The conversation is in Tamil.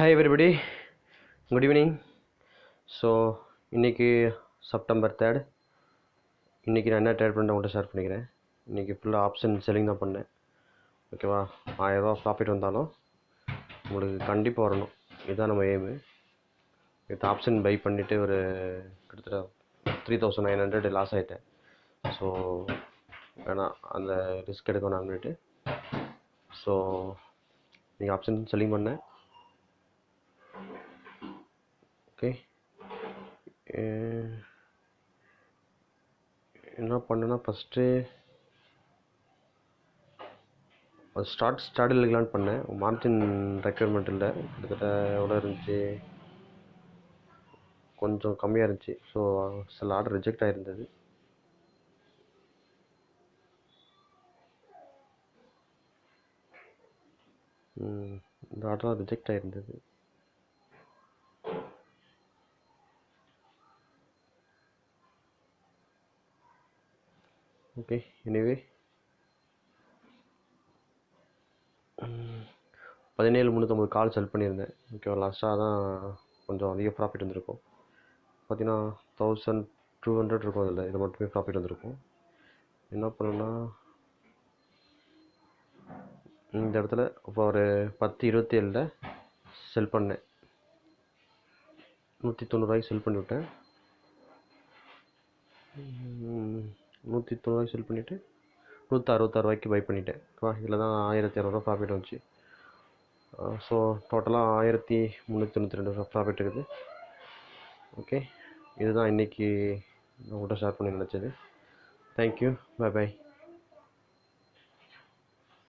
Hi everybody, good evening. So இன்றைக்கி செப்டம்பர் 3rd. இன்றைக்கி நான் என்ன ட்ரேட் பண்ண உங்கள்கிட்ட ஷேர் பண்ணிக்கிறேன். இன்றைக்கி ஃபுல்லாக ஆப்ஷன் செல்லிங் தான் பண்ணேன். ஓகேவா, 1000 ரூபா ப்ராஃபிட் வந்தாலும் உங்களுக்கு கண்டிப்பாக வரணும். இதுதான் நம்ம எய்மு. இது ஆப்ஷன் பை பண்ணிவிட்டு ஒரு கிட்டத்தட்ட 3900 லாஸ் ஆகிட்டேன். ஸோ வேணாம், அந்த ரிஸ்க் எடுக்க வேணாம்னுட்டு ஸோ நீங்கள் ஆப்ஷன் செல்லிங் பண்ணேன். ஓகே, என்ன பண்ணுன்னா ஃபஸ்ட்டு ஸ்டார்ட் எடுக்கலான்னு பண்ணேன். மார்ஜின் ரெக்குயர்மெண்ட் இல்லை, கிட்டத்தட்ட எவ்வளோ இருந்துச்சு, கொஞ்சம் கம்மியாக இருந்துச்சு. ஸோ சில ஆர்டர் ரிஜெக்ட் ஆகிருந்தது. இந்த ஆர்டர் ரிஜெக்ட் ஆகிருந்தது. ஓகே, எனிவே 17,350 கால் செல் பண்ணியிருந்தேன். ஓகேவா, லாஸ்ட்டாக தான் கொஞ்சம் அதிக ப்ராஃபிட் வந்திருக்கும். பார்த்தீங்கன்னா 1200 இருக்கும். அதில் இது மட்டுமே ப்ராஃபிட் வந்திருக்கும். என்ன பண்ணுன்னா, இந்த இடத்துல இப்போ ஒரு 10:27 செல் பண்ணேன். 190 செல் பண்ணிவிட்டேன். 190 செல் பண்ணிவிட்டு 166 பை பண்ணிட்டேன். ஓகேவா, இதில் தான் 1200 ப்ராஃபிட் வந்துச்சு. ஸோ டோட்டலாக 1392 ப்ராஃபிட் இருக்குது. ஓகே, இதுதான் இன்றைக்கி நான் உங்கள்கிட்ட ஷேர் பண்ணி நினச்சது. Thank you, bye by.